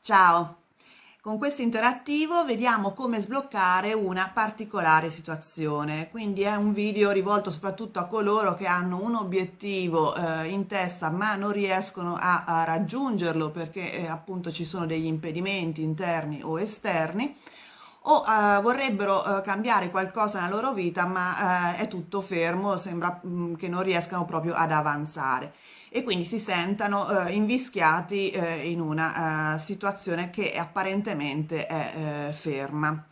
Ciao! Con questo interattivo vediamo come sbloccare una particolare situazione, quindi è un video rivolto soprattutto a coloro che hanno un obiettivo in testa ma non riescono a raggiungerlo perché appunto ci sono degli impedimenti interni o esterni o vorrebbero cambiare qualcosa nella loro vita ma è tutto fermo, sembra che non riescano proprio ad avanzare e quindi si sentano invischiati in una situazione che apparentemente è ferma.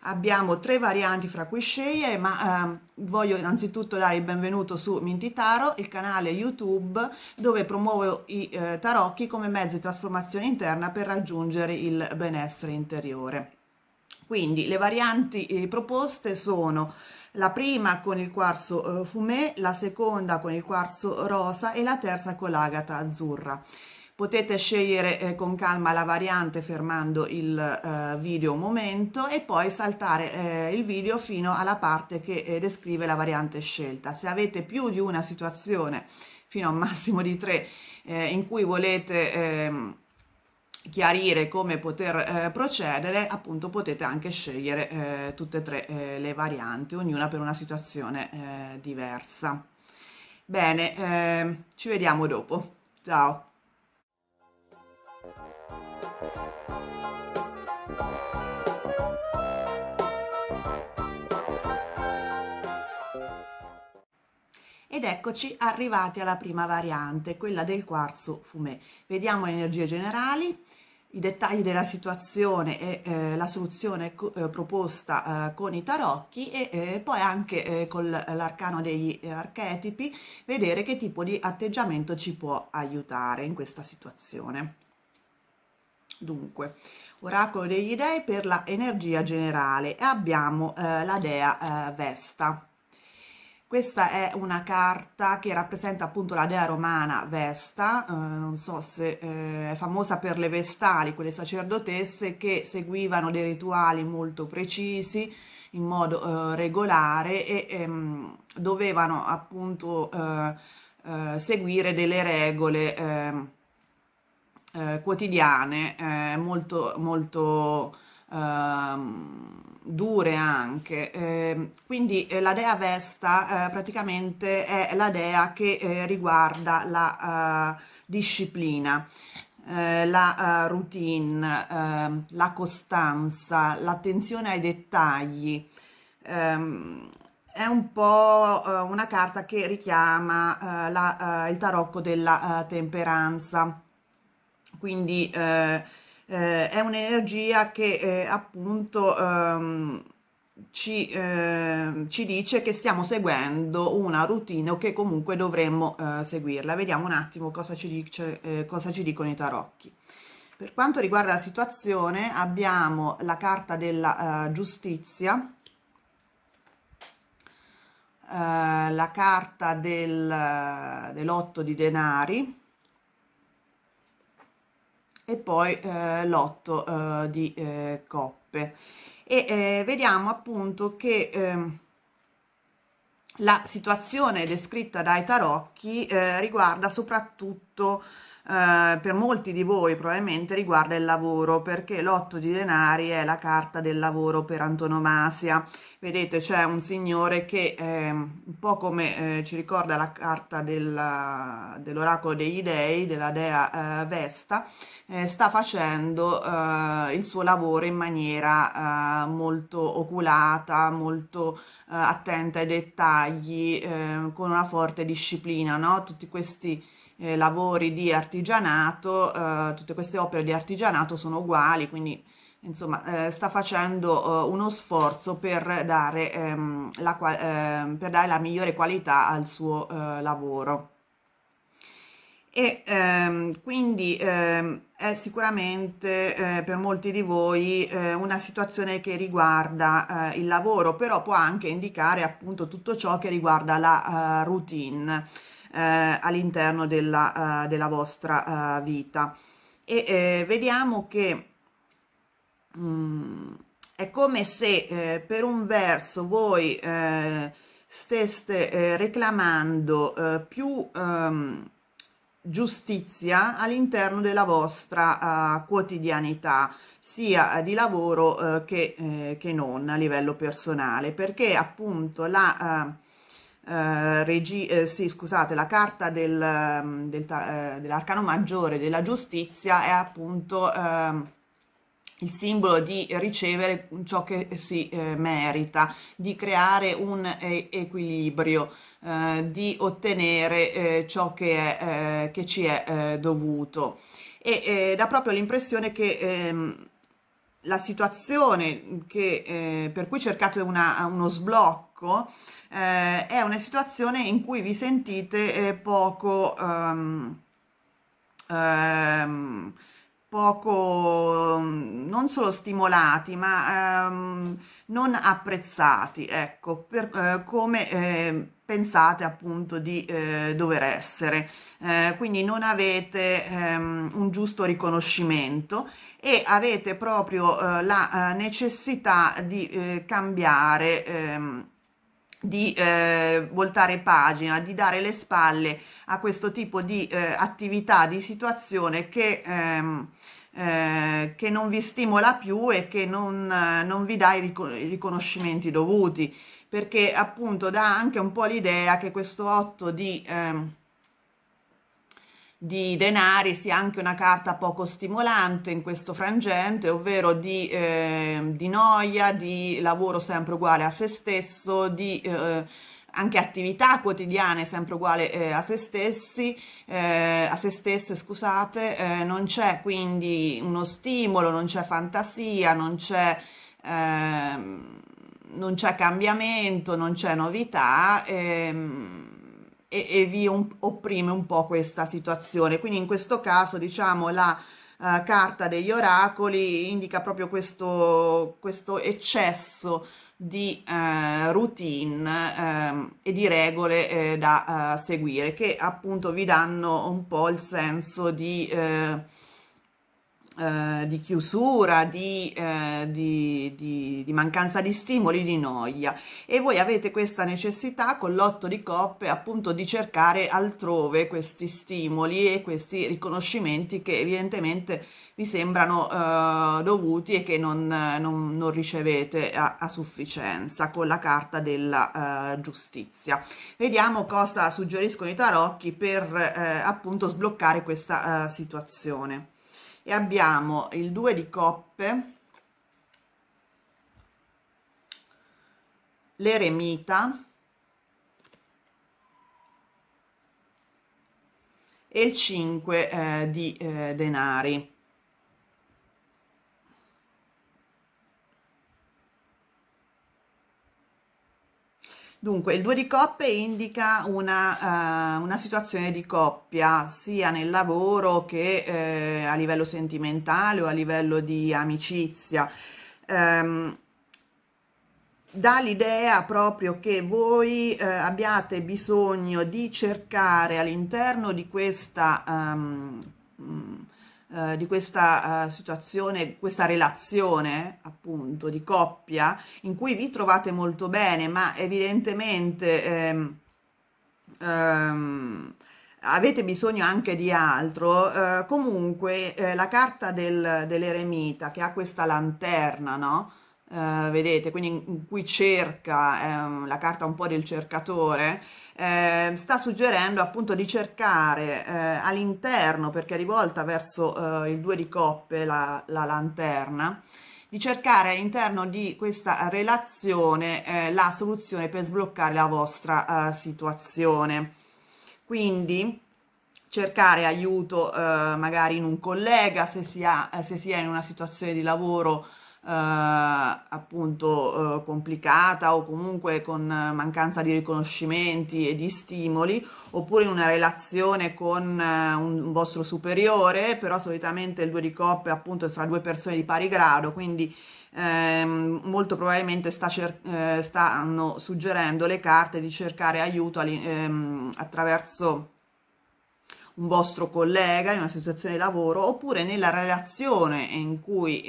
Abbiamo tre varianti fra cui scegliere, ma voglio innanzitutto dare il benvenuto su Minty Tarot, il canale YouTube dove promuovo i tarocchi come mezzo di trasformazione interna per raggiungere il benessere interiore. Quindi le varianti proposte sono la prima con il quarzo fumé, la seconda con il quarzo rosa e la terza con l'agata azzurra. Potete scegliere con calma la variante fermando il video un momento e poi saltare il video fino alla parte che descrive la variante scelta. Se avete più di una situazione, fino a un massimo di tre, in cui volete chiarire come poter procedere, appunto potete anche scegliere tutte e tre le varianti, ognuna per una situazione diversa. Bene, ci vediamo dopo. Ciao! Ed eccoci arrivati alla prima variante, quella del quarzo fumé. Vediamo le energie generali, i dettagli della situazione e la soluzione proposta con i tarocchi e poi anche con l'arcano degli archetipi vedere che tipo di atteggiamento ci può aiutare in questa situazione. Dunque, oracolo degli dei per la energia generale e abbiamo la dea Vesta. Questa è una carta che rappresenta appunto la dea romana Vesta, non so se è famosa per le vestali, quelle sacerdotesse che seguivano dei rituali molto precisi in modo regolare e dovevano appunto seguire delle regole quotidiane molto dure anche. Quindi la dea Vesta praticamente è la dea che riguarda la disciplina, la routine, la costanza, l'attenzione ai dettagli. È un po' una carta che richiama il tarocco della temperanza, quindi è un'energia che appunto ci dice che stiamo seguendo una routine o che comunque dovremmo seguirla. Vediamo un attimo cosa ci dice, cosa ci dicono i tarocchi. Per quanto riguarda la situazione, abbiamo la carta della giustizia, la carta dell'otto di denari e poi l'otto di coppe e vediamo appunto che la situazione descritta dai tarocchi riguarda soprattutto per molti di voi probabilmente riguarda il lavoro, perché l'otto di denari è la carta del lavoro per antonomasia. Vedete, c'è un signore che un po' come ci ricorda la carta dell'oracolo degli dei, della dea Vesta, sta facendo il suo lavoro in maniera molto oculata, molto attenta ai dettagli, con una forte disciplina, no? Tutti questi lavori di artigianato, tutte queste opere di artigianato sono uguali, quindi insomma sta facendo uno sforzo per dare, per dare la migliore qualità al suo lavoro. E quindi è sicuramente per molti di voi una situazione che riguarda il lavoro, però può anche indicare appunto tutto ciò che riguarda la routine all'interno della vostra vita. E vediamo che è come se per un verso voi steste reclamando più giustizia all'interno della vostra quotidianità, sia di lavoro che non a livello personale, perché appunto sì, scusate, la carta dell'arcano maggiore della giustizia è appunto il simbolo di ricevere ciò che si merita, di creare un equilibrio, di ottenere ciò che ci è dovuto. E dà proprio l'impressione che la situazione per cui cercate uno sblocco è una situazione in cui vi sentite ehm, poco non solo stimolati, ma non apprezzati, ecco, per come pensate appunto di dover essere. Quindi non avete un giusto riconoscimento e avete proprio la necessità di cambiare. Di voltare pagina, di dare le spalle a questo tipo di attività, di situazione che non vi stimola più e che non vi dà i riconoscimenti dovuti, perché appunto dà anche un po' l'idea che questo 8 di denari sia anche una carta poco stimolante in questo frangente, ovvero di noia, di lavoro sempre uguale a se stesso, di anche attività quotidiane sempre uguali a se stesse, scusate, non c'è quindi uno stimolo, non c'è fantasia, non c'è cambiamento, non c'è novità. E vi opprime un po' questa situazione. Quindi in questo caso, diciamo, la carta degli oracoli indica proprio questo eccesso di routine e di regole da seguire, che appunto vi danno un po' il senso di chiusura, di mancanza di stimoli, di noia. E voi avete questa necessità con l'otto di coppe appunto di cercare altrove questi stimoli e questi riconoscimenti che evidentemente vi sembrano dovuti e che non ricevete a sufficienza con la carta della giustizia. Vediamo cosa suggeriscono i tarocchi per appunto sbloccare questa situazione. E abbiamo il 2 di coppe, l'eremita e il 5 di denari. Dunque, il 2 di coppe indica una situazione di coppia, sia nel lavoro che a livello sentimentale o a livello di amicizia. Ehm, Dà l'idea proprio che voi abbiate bisogno di cercare all'interno di questa situazione, questa relazione appunto di coppia in cui vi trovate molto bene, ma evidentemente avete bisogno anche di altro, comunque la carta dell'eremita che ha questa lanterna, no? Vedete, quindi in cui cerca, la carta un po' del cercatore, sta suggerendo appunto di cercare all'interno, perché è rivolta verso il 2 di coppe la lanterna, di cercare all'interno di questa relazione la soluzione per sbloccare la vostra situazione. Quindi cercare aiuto magari in un collega se si è in una situazione di lavoro appunto complicata o comunque con mancanza di riconoscimenti e di stimoli, oppure in una relazione con un vostro superiore, però solitamente il 2 di coppe appunto è fra due persone di pari grado, quindi molto probabilmente stanno suggerendo le carte di cercare aiuto attraverso un vostro collega in una situazione di lavoro, oppure nella relazione in cui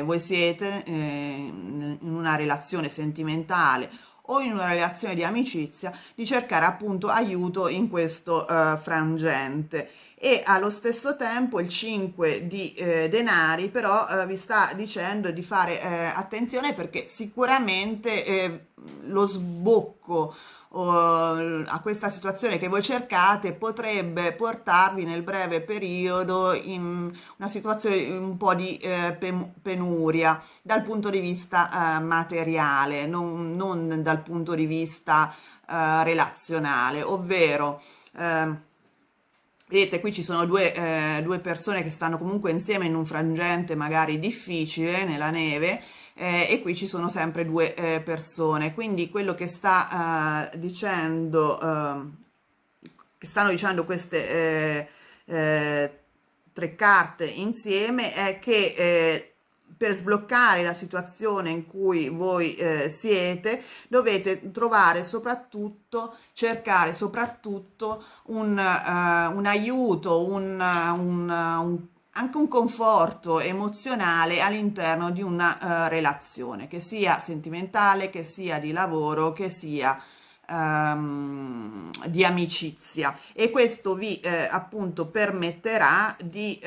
voi siete in una relazione sentimentale o in una relazione di amicizia, di cercare appunto aiuto in questo frangente. E allo stesso tempo il 5 di denari però vi sta dicendo di fare attenzione, perché sicuramente lo sbocco a questa situazione che voi cercate potrebbe portarvi nel breve periodo in una situazione un po' di penuria dal punto di vista materiale, non dal punto di vista relazionale, ovvero vedete, qui ci sono due persone che stanno comunque insieme in un frangente magari difficile nella neve, e qui ci sono sempre due persone. Quindi quello che sta dicendo, che stanno dicendo queste tre carte insieme, è che per sbloccare la situazione in cui voi siete, dovete trovare soprattutto, cercare soprattutto un aiuto, anche un conforto emozionale all'interno di una relazione, che sia sentimentale, che sia di lavoro, che sia di amicizia. E questo vi appunto permetterà di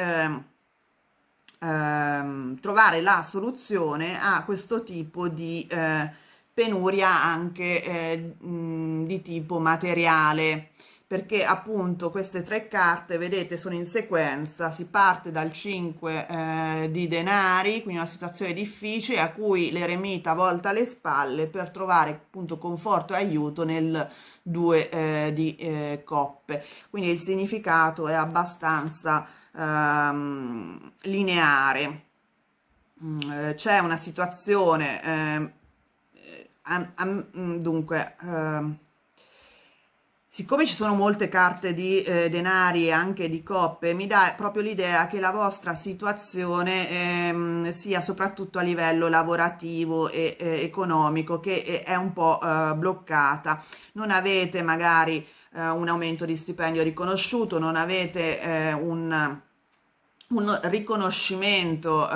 trovare la soluzione a questo tipo di penuria anche di tipo materiale, perché appunto queste tre carte, vedete, sono in sequenza. Si parte dal 5 di denari, quindi una situazione difficile a cui l'eremita volta le spalle per trovare appunto conforto e aiuto nel 2 di coppe. Quindi il significato è abbastanza lineare. C'è una situazione dunque siccome ci sono molte carte di denari e anche di coppe, mi dà proprio l'idea che la vostra situazione sia soprattutto a livello lavorativo e economico, che è un po' bloccata. Non avete magari un aumento di stipendio riconosciuto, non avete un riconoscimento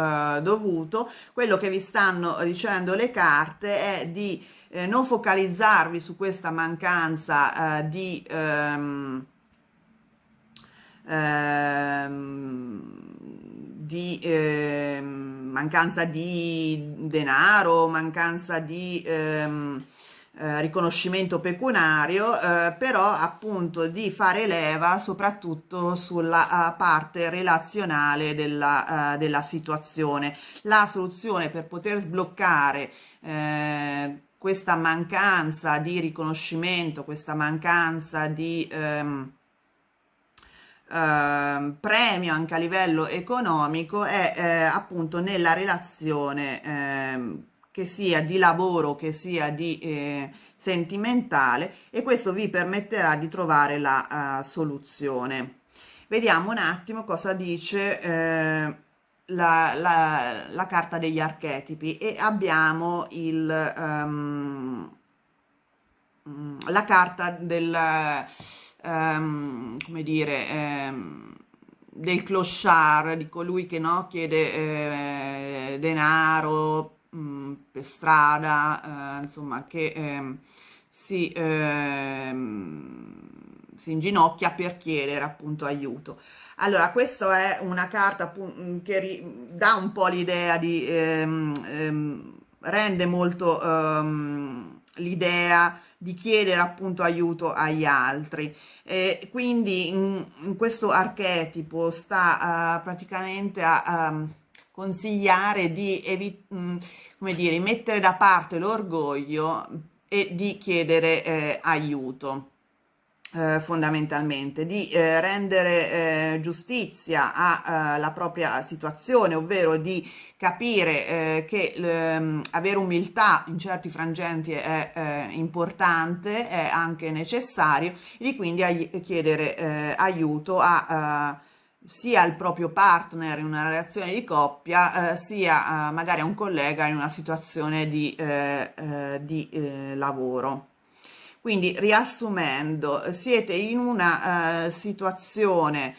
dovuto. Quello che vi stanno dicendo le carte è di non focalizzarvi su questa mancanza mancanza di denaro, mancanza di riconoscimento pecuniario, però appunto di fare leva soprattutto sulla parte relazionale della situazione. La soluzione per poter sbloccare questa mancanza di riconoscimento, questa mancanza di premio anche a livello economico è appunto nella relazione, che sia di lavoro, che sia di sentimentale, e questo vi permetterà di trovare la soluzione. Vediamo un attimo cosa dice la carta degli archetipi, e abbiamo la carta del come dire, del clochard, di colui che no, chiede denaro per strada, insomma, che si inginocchia per chiedere appunto aiuto. Allora, questa è una carta che dà un po' l'idea di rende molto l'idea di chiedere appunto aiuto agli altri. Quindi in questo archetipo sta praticamente a consigliare di come dire, mettere da parte l'orgoglio e di chiedere aiuto. Fondamentalmente di rendere giustizia alla propria situazione, ovvero di capire che avere umiltà in certi frangenti è importante, è anche necessario, e di quindi chiedere aiuto a sia al proprio partner in una relazione di coppia, sia magari a un collega in una situazione di lavoro. Quindi, riassumendo, siete in una situazione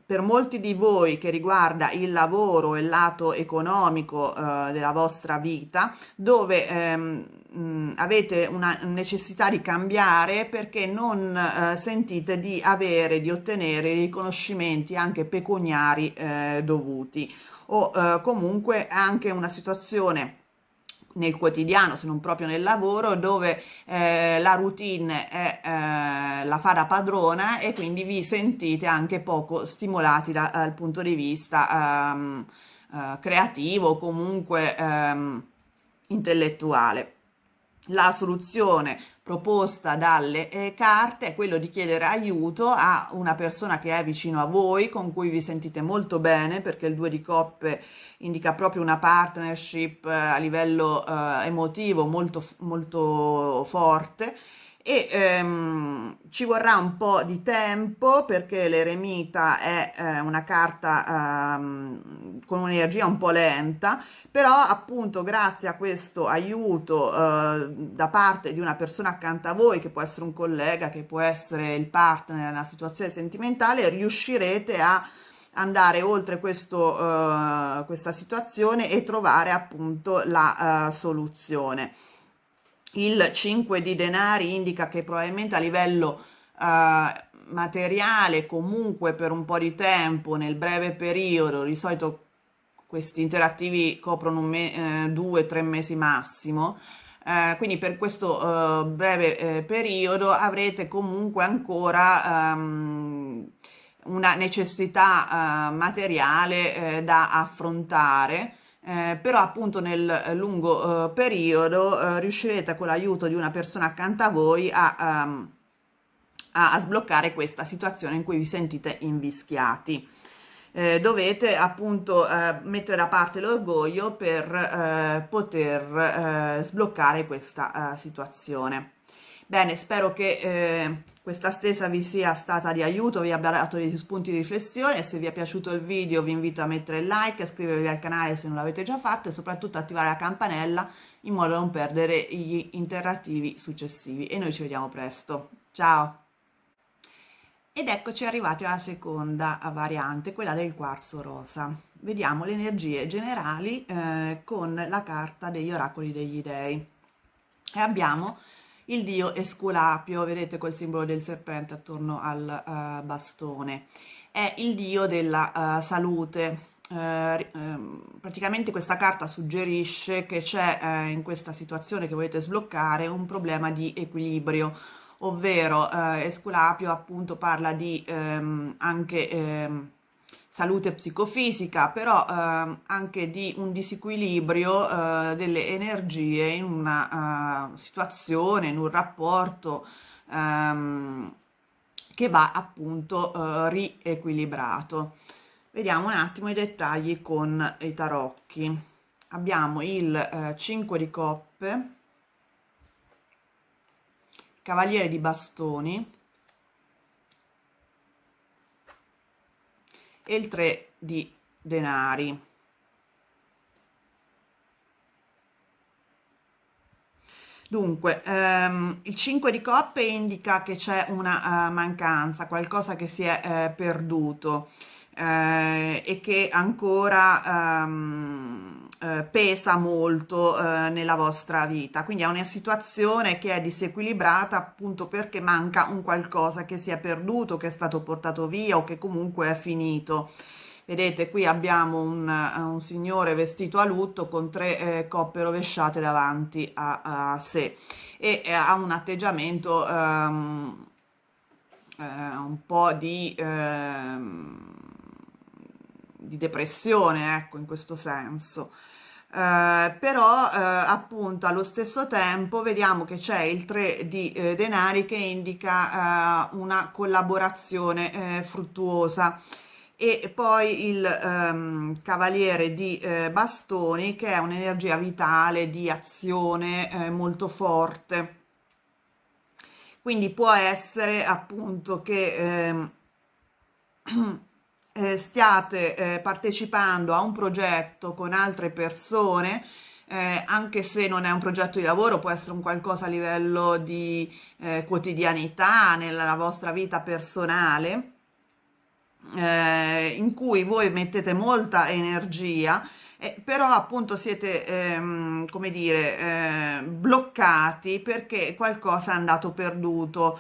per molti di voi che riguarda il lavoro e il lato economico della vostra vita, dove avete una necessità di cambiare perché non sentite di avere, di ottenere i riconoscimenti anche pecuniari dovuti, o comunque anche una situazione nel quotidiano, se non proprio nel lavoro, dove la routine la fa da padrona e quindi vi sentite anche poco stimolati dal punto di vista creativo o comunque intellettuale. La soluzione proposta dalle carte è quello di chiedere aiuto a una persona che è vicino a voi, con cui vi sentite molto bene, perché il 2 di coppe indica proprio una partnership a livello emotivo molto, molto forte, e ci vorrà un po' di tempo perché l'eremita è una carta con un'energia un po' lenta, però appunto grazie a questo aiuto da parte di una persona accanto a voi, che può essere un collega, che può essere il partner nella situazione sentimentale, riuscirete a andare oltre questa situazione e trovare appunto la soluzione. Il 5 di denari indica che probabilmente a livello materiale, comunque per un po' di tempo, nel breve periodo, di solito questi interattivi coprono 2 o 3 mesi massimo, quindi per questo breve periodo avrete comunque ancora una necessità materiale da affrontare, però appunto nel lungo periodo riuscirete con l'aiuto di una persona accanto a voi a sbloccare questa situazione in cui vi sentite invischiati. Dovete appunto mettere da parte l'orgoglio per poter sbloccare questa situazione. Bene, spero che questa stesa vi sia stata di aiuto, vi abbia dato degli spunti di riflessione. Se vi è piaciuto il video vi invito a mettere il like, a iscrivervi al canale se non l'avete già fatto e soprattutto attivare la campanella in modo da non perdere gli interattivi successivi. E noi ci vediamo presto. Ciao! Ed eccoci arrivati alla seconda variante, quella del quarzo rosa. Vediamo le energie generali con la carta degli oracoli degli dei. E abbiamo il dio Esculapio, vedete col simbolo del serpente attorno al bastone. È il dio della salute. Praticamente questa carta suggerisce che c'è in questa situazione che volete sbloccare un problema di equilibrio, ovvero Esculapio appunto parla di anche salute psicofisica, però anche di un disequilibrio delle energie in una situazione, in un rapporto che va appunto riequilibrato. Vediamo un attimo i dettagli con i tarocchi. Abbiamo il 5 di coppe, Cavaliere di bastoni e il 3 di denari. Dunque, il 5 di coppe indica che c'è una mancanza, qualcosa che si è perduto e che ancora pesa molto nella vostra vita. Quindi è una situazione che è disequilibrata appunto perché manca un qualcosa che si è perduto, che è stato portato via o che comunque è finito. Vedete, qui abbiamo un signore vestito a lutto con 3 coppe rovesciate davanti a sé e ha un atteggiamento un po' di depressione, ecco, in questo senso. Però appunto allo stesso tempo vediamo che c'è il 3 di denari che indica una collaborazione fruttuosa, e poi il cavaliere di bastoni che è un'energia vitale di azione molto forte. Quindi può essere appunto che stiate partecipando a un progetto con altre persone, anche se non è un progetto di lavoro, può essere un qualcosa a livello di quotidianità nella vostra vita personale, in cui voi mettete molta energia, però appunto siete, come dire, bloccati perché qualcosa è andato perduto,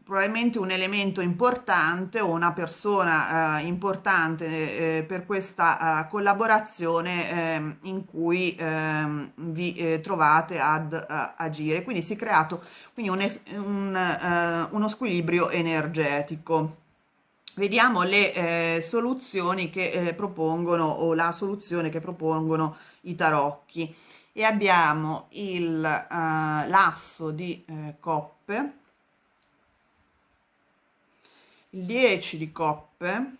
probabilmente un elemento importante o una persona importante per questa collaborazione in cui vi trovate ad agire. Quindi si è creato quindi uno squilibrio energetico. Vediamo le soluzioni che propongono o la soluzione che propongono i tarocchi. E abbiamo l'asso di coppe, il 10 di coppe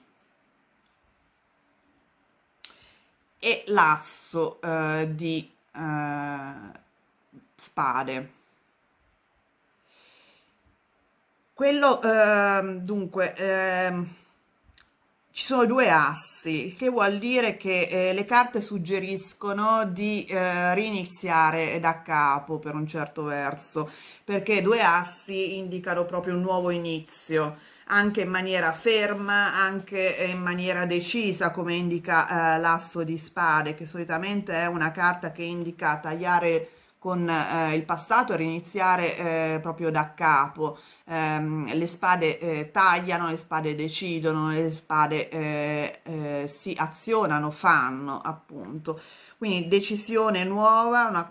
e l'asso di spade. Quello, dunque, ci sono due assi, il che vuol dire che le carte suggeriscono di riniziare da capo per un certo verso, perché due assi indicano proprio un nuovo inizio, anche in maniera ferma, anche in maniera decisa, come indica l'asso di spade, che solitamente è una carta che indica tagliare con il passato e riniziare proprio da capo. Le spade tagliano, le spade decidono, le spade si azionano, fanno appunto. Quindi decisione nuova,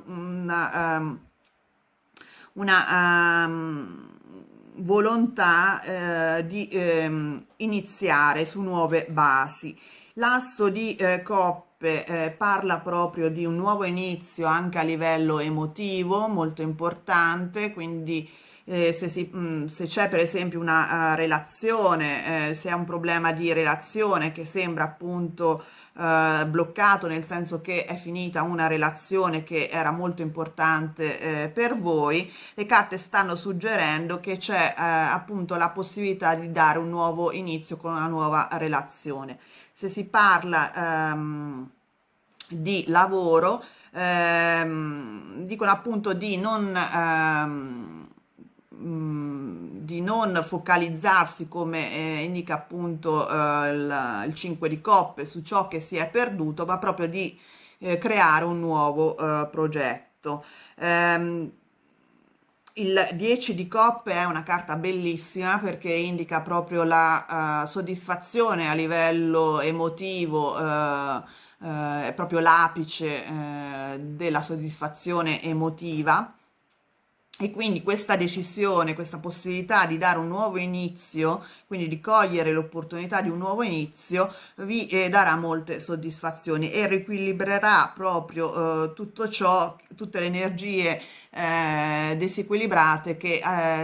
una volontà di iniziare su nuove basi. L'asso di coppe parla proprio di un nuovo inizio anche a livello emotivo, molto importante, quindi se c'è per esempio una relazione, se è un problema di relazione che sembra appunto bloccato, nel senso che è finita una relazione che era molto importante per voi, le carte stanno suggerendo che c'è appunto la possibilità di dare un nuovo inizio con una nuova relazione. Se si parla di lavoro, dicono appunto di non focalizzarsi, come indica appunto il 5 di coppe, su ciò che si è perduto, ma proprio di creare un nuovo progetto. Ehm, il 10 di coppe è una carta bellissima perché indica proprio la soddisfazione a livello emotivo, è proprio l'apice della soddisfazione emotiva. E quindi questa decisione, questa possibilità di dare un nuovo inizio, quindi di cogliere l'opportunità di un nuovo inizio, vi darà molte soddisfazioni e riequilibrerà proprio tutto ciò, tutte le energie disequilibrate che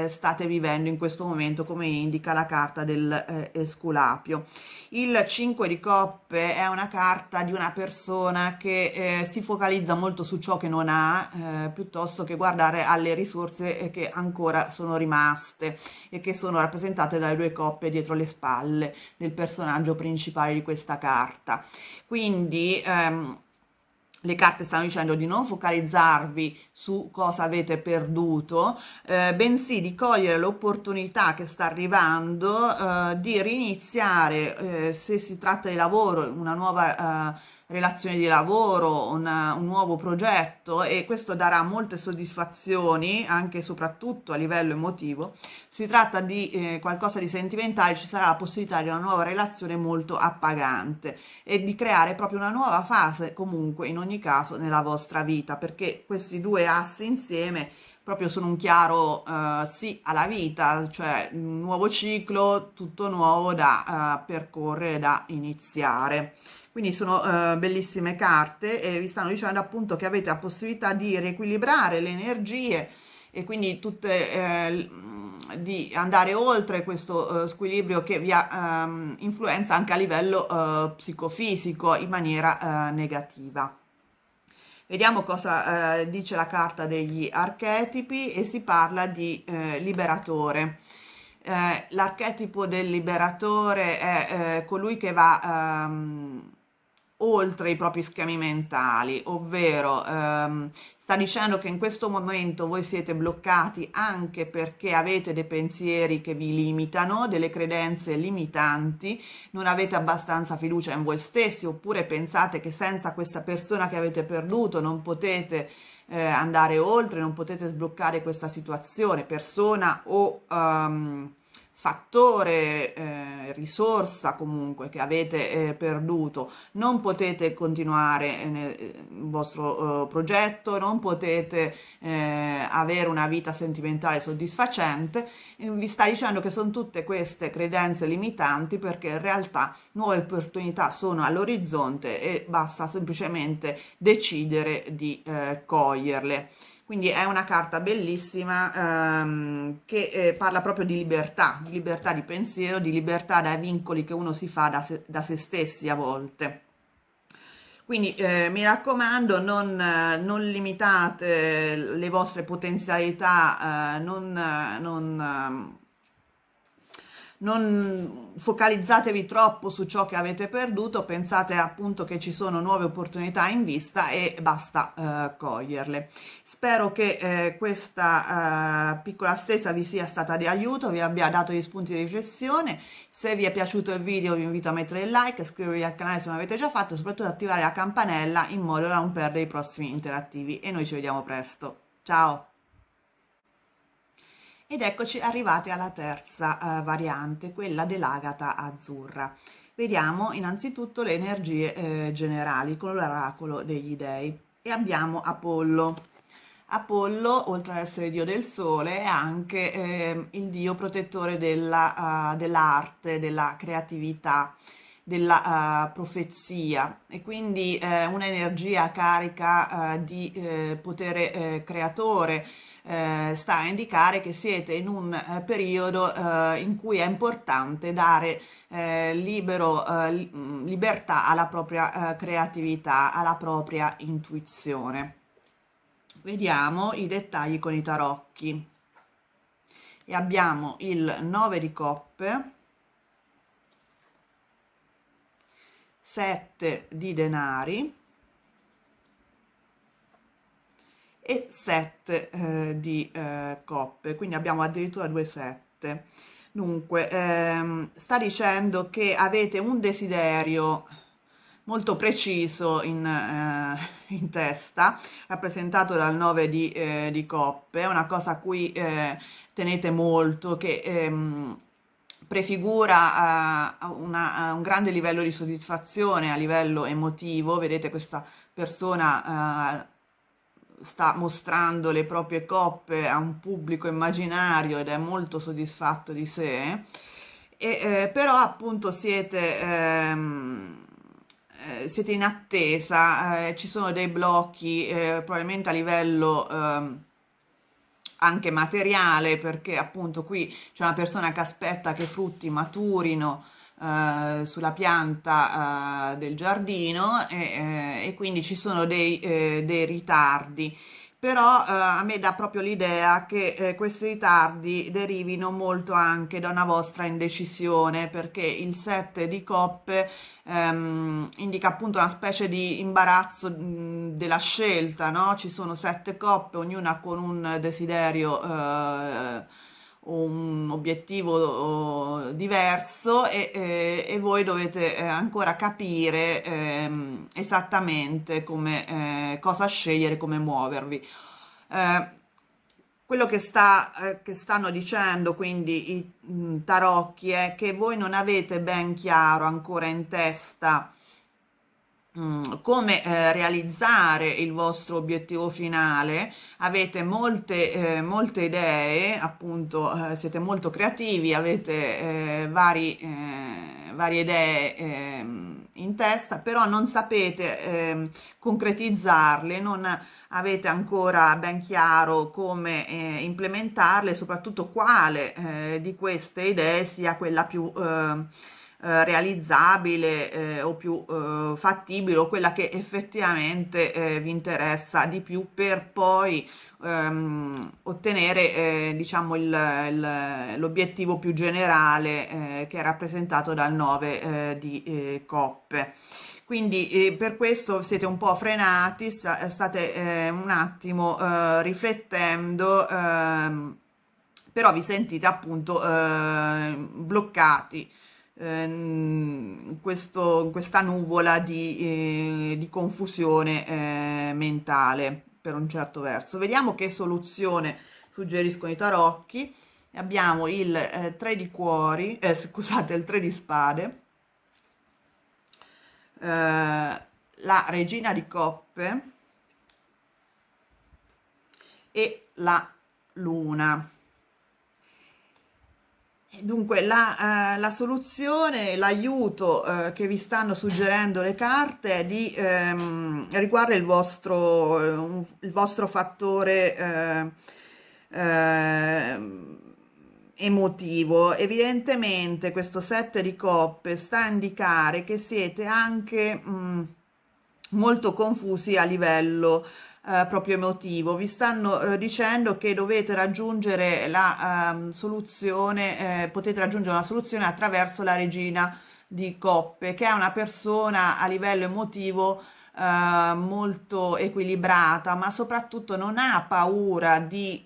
state vivendo in questo momento, come indica la carta del Esculapio. Il 5 di coppe è una carta di una persona che si focalizza molto su ciò che non ha, piuttosto che guardare alle risorse che ancora sono rimaste e che sono rappresentate dalle due coppe dietro le spalle del personaggio principale di questa carta. Quindi le carte stanno dicendo di non focalizzarvi su cosa avete perduto, bensì di cogliere l'opportunità che sta arrivando, di riniziare, se si tratta di lavoro, una nuova relazione di lavoro, un nuovo progetto, e questo darà molte soddisfazioni anche e soprattutto a livello emotivo. Si tratta di qualcosa di sentimentale, ci sarà la possibilità di una nuova relazione molto appagante e di creare proprio una nuova fase comunque in ogni caso nella vostra vita, perché questi due assi insieme proprio sono un chiaro sì alla vita, cioè un nuovo ciclo, tutto nuovo da percorrere, da iniziare. Quindi sono bellissime carte e vi stanno dicendo appunto che avete la possibilità di riequilibrare le energie e quindi tutte di andare oltre questo squilibrio che vi influenza anche a livello psicofisico in maniera negativa. Vediamo cosa dice la carta degli archetipi e si parla di liberatore. L'archetipo del liberatore è colui che va oltre i propri schemi mentali, ovvero sta dicendo che in questo momento voi siete bloccati anche perché avete dei pensieri che vi limitano, delle credenze limitanti, non avete abbastanza fiducia in voi stessi, oppure pensate che senza questa persona che avete perduto non potete andare oltre, non potete sbloccare questa situazione, persona o fattore, risorsa comunque che avete perduto, non potete continuare nel vostro progetto, non potete avere una vita sentimentale soddisfacente. Vi sta dicendo che sono tutte queste credenze limitanti, perché in realtà nuove opportunità sono all'orizzonte e basta semplicemente decidere di coglierle. Quindi è una carta bellissima che parla proprio di libertà di pensiero, di libertà dai vincoli che uno si fa da se stessi a volte. Quindi mi raccomando, non limitate le vostre potenzialità, non focalizzatevi troppo su ciò che avete perduto, pensate appunto che ci sono nuove opportunità in vista e basta coglierle. Spero che questa piccola stesa vi sia stata di aiuto, vi abbia dato gli spunti di riflessione. Se vi è piaciuto il video vi invito a mettere il like, iscrivervi al canale se non l'avete già fatto e soprattutto attivare la campanella in modo da non perdere i prossimi interattivi, e noi ci vediamo presto. Ciao! Ed eccoci arrivati alla terza variante, quella dell'agata azzurra. Vediamo innanzitutto le energie generali con l'oracolo degli dei. E abbiamo Apollo. Apollo, oltre ad essere dio del sole, è anche il dio protettore dell'arte, della creatività, della profezia, e quindi un'energia carica di potere creatore. Sta a indicare che siete in un periodo in cui è importante dare libertà alla propria creatività, alla propria intuizione. Vediamo i dettagli con i tarocchi. E abbiamo il 9 di coppe, 7 di denari e 7 di coppe, quindi abbiamo addirittura 2 7. Dunque sta dicendo che avete un desiderio molto preciso in testa, rappresentato dal 9 di coppe, è una cosa a cui tenete molto, che prefigura un grande livello di soddisfazione a livello emotivo. Vedete, questa persona sta mostrando le proprie coppe a un pubblico immaginario ed è molto soddisfatto di sé, però appunto siete in attesa, ci sono dei blocchi probabilmente a livello anche materiale, perché appunto qui c'è una persona che aspetta che i frutti maturino sulla pianta del giardino, e quindi ci sono dei ritardi. Però a me dà proprio l'idea che questi ritardi derivino molto anche da una vostra indecisione, perché il 7 di coppe indica appunto una specie di imbarazzo della scelta, no? Ci sono 7 coppe, ognuna con un desiderio, un obiettivo diverso, e voi dovete ancora capire esattamente come, cosa scegliere, come muovervi. Eh, Quello che stanno dicendo quindi i tarocchi è che voi non avete ben chiaro ancora in testa come realizzare il vostro obiettivo finale. Avete molte idee, appunto, siete molto creativi, avete varie idee in testa, però non sapete concretizzarle, non avete ancora ben chiaro come implementarle, soprattutto quale di queste idee sia quella più realizzabile o più fattibile, o quella che effettivamente vi interessa di più, per poi ottenere diciamo l'obiettivo più generale che è rappresentato dal 9 di coppe. quindi per questo siete un po' frenati, state un attimo riflettendo, però vi sentite appunto bloccati in questa nuvola di confusione mentale per un certo verso. Vediamo che soluzione suggeriscono i tarocchi. Abbiamo il 3 di cuori, scusate, il 3 di spade, la regina di coppe e la luna. Dunque, la soluzione, l'aiuto che vi stanno suggerendo le carte è di riguarda il vostro fattore emotivo. Evidentemente questo 7 di coppe sta a indicare che siete anche molto confusi a livello proprio emotivo. Vi stanno dicendo che dovete raggiungere la soluzione, potete raggiungere una soluzione attraverso la regina di coppe, che è una persona a livello emotivo molto equilibrata, ma soprattutto non ha paura di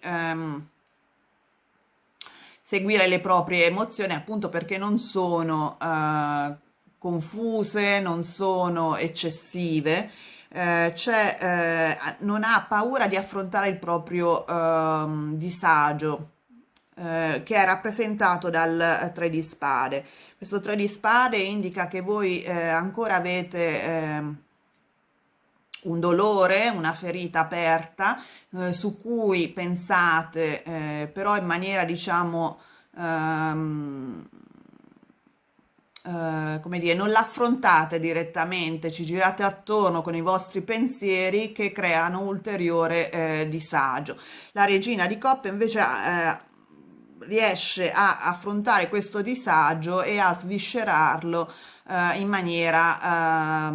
seguire le proprie emozioni, appunto perché non sono confuse, non sono eccessive, non ha paura di affrontare il proprio disagio, che è rappresentato dal 3 di spade. Questo 3 di spade indica che voi ancora avete un dolore, una ferita aperta su cui pensate, però in maniera, diciamo, come dire, non l'affrontate direttamente, ci girate attorno con i vostri pensieri che creano ulteriore disagio. La regina di coppe invece riesce a affrontare questo disagio e a sviscerarlo in maniera,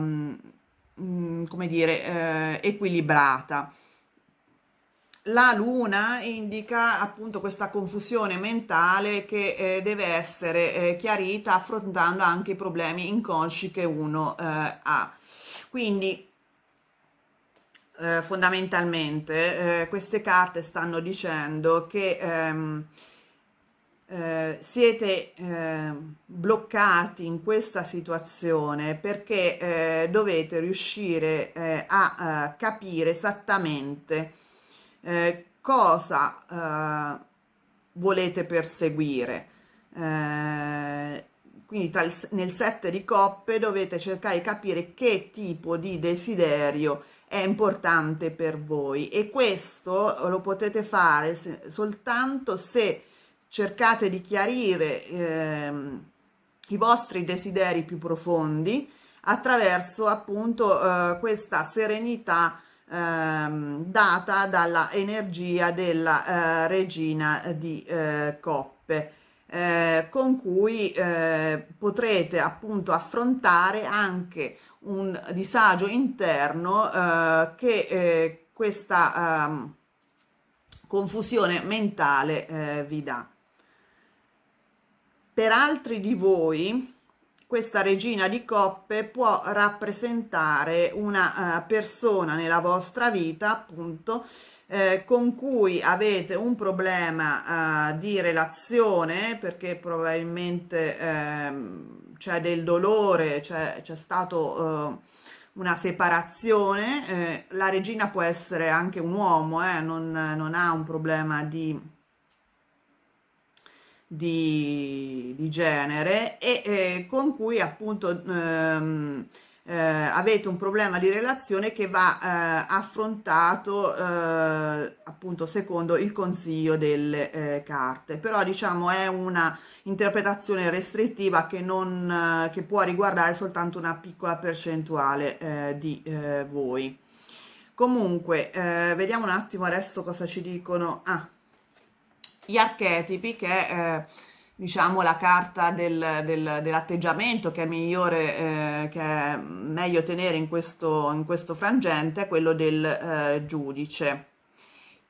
come dire, equilibrata. La luna indica appunto questa confusione mentale che deve essere chiarita affrontando anche i problemi inconsci che uno ha. Quindi fondamentalmente queste carte stanno dicendo che siete bloccati in questa situazione perché dovete riuscire a capire esattamente cosa volete perseguire. Quindi nel 7 di coppe dovete cercare di capire che tipo di desiderio è importante per voi, e questo lo potete fare soltanto se cercate di chiarire i vostri desideri più profondi attraverso appunto questa serenità data dalla energia della regina di coppe, con cui potrete appunto affrontare anche un disagio interno che questa confusione mentale vi dà. Per altri di voi questa regina di coppe può rappresentare una persona nella vostra vita, appunto, con cui avete un problema di relazione, perché probabilmente c'è del dolore, c'è stato una separazione. La regina può essere anche un uomo, non ha un problema di genere, e con cui appunto avete un problema di relazione che va affrontato appunto secondo il consiglio delle carte. Però diciamo è una interpretazione restrittiva che non che può riguardare soltanto una piccola percentuale di voi. Comunque vediamo un attimo adesso cosa ci dicono gli archetipi, che è diciamo la carta dell'atteggiamento che è migliore, che è meglio tenere in questo frangente, è quello del giudice.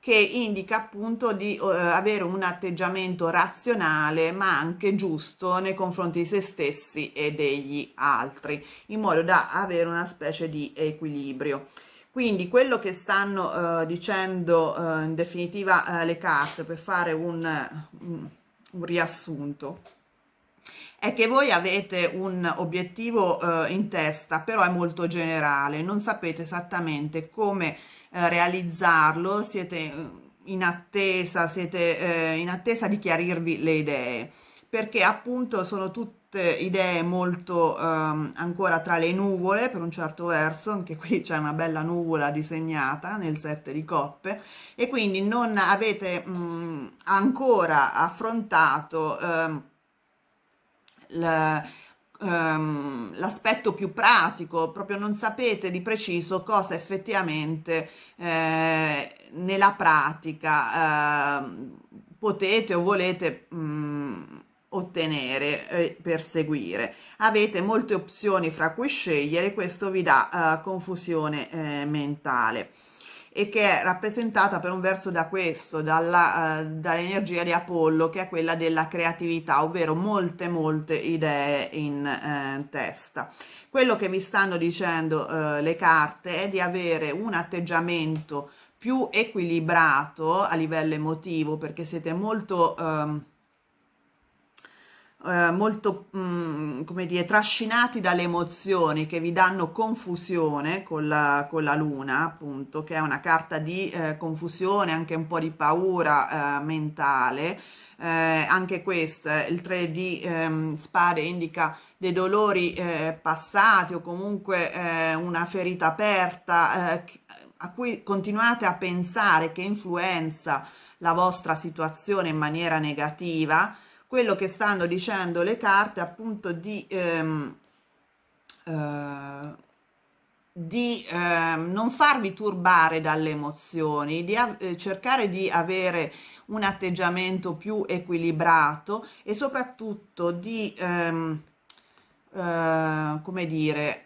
che indica appunto di avere un atteggiamento razionale ma anche giusto nei confronti di se stessi e degli altri, in modo da avere una specie di equilibrio. Quindi quello che stanno dicendo in definitiva le carte, per fare un riassunto, è che voi avete un obiettivo in testa, però è molto generale, non sapete esattamente come realizzarlo, siete in attesa di chiarirvi le idee, perché appunto sono tutte idee molto ancora tra le nuvole, per un certo verso, anche qui c'è una bella nuvola disegnata nel 7 di coppe, e quindi non avete ancora affrontato l'aspetto più pratico, proprio non sapete di preciso cosa effettivamente nella pratica potete o volete ottenere e perseguire. Avete molte opzioni fra cui scegliere, questo vi dà confusione mentale, e che è rappresentata per un verso da questo, dall'energia di Apollo, che è quella della creatività, ovvero molte idee in testa. Quello che vi stanno dicendo le carte è di avere un atteggiamento più equilibrato a livello emotivo, perché siete molto, come dire, trascinati dalle emozioni che vi danno confusione con la luna, appunto, che è una carta di confusione, anche un po' di paura mentale. Anche questo, il 3 di spade indica dei dolori passati o comunque una ferita aperta a cui continuate a pensare, che influenza la vostra situazione in maniera negativa. Quello che stanno dicendo le carte appunto di non farvi turbare dalle emozioni, di cercare di avere un atteggiamento più equilibrato e soprattutto di, come dire,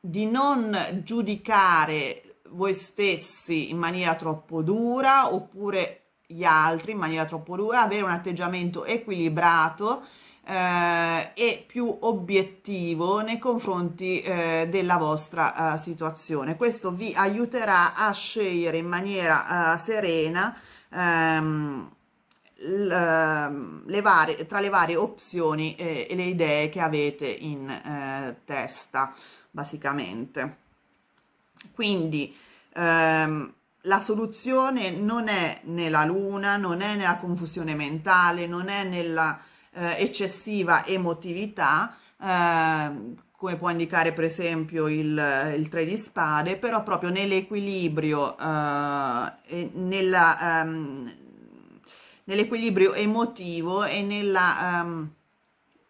di non giudicare voi stessi in maniera troppo dura oppure gli altri in maniera troppo dura, avere un atteggiamento equilibrato e più obiettivo nei confronti della vostra situazione. Questo vi aiuterà a scegliere in maniera serena tra le varie opzioni e le idee che avete in testa, basicamente. Quindi la soluzione non è nella luna, non è nella confusione mentale, non è nella eccessiva emotività, come può indicare per esempio il 3 di spade, però proprio nell'equilibrio e nell'equilibrio emotivo e nella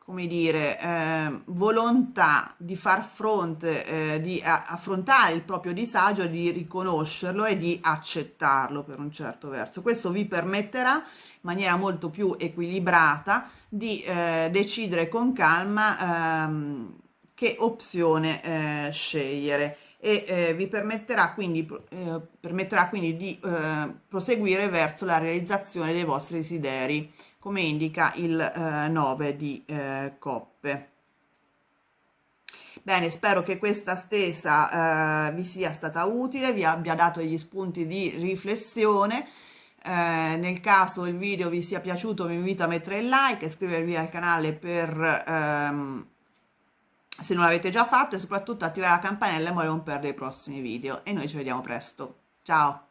come dire, volontà di far fronte, di affrontare il proprio disagio, di riconoscerlo e di accettarlo per un certo verso. Questo vi permetterà in maniera molto più equilibrata di decidere con calma che opzione scegliere, e vi permetterà quindi di proseguire verso la realizzazione dei vostri desideri, come indica il 9 di coppe. Bene, spero che questa stesa vi sia stata utile, vi abbia dato degli spunti di riflessione. Nel caso il video vi sia piaciuto, vi invito a mettere il like, iscrivervi al canale se non l'avete già fatto, e soprattutto attivare la campanella in modo da non perdere i prossimi video. E noi ci vediamo presto. Ciao!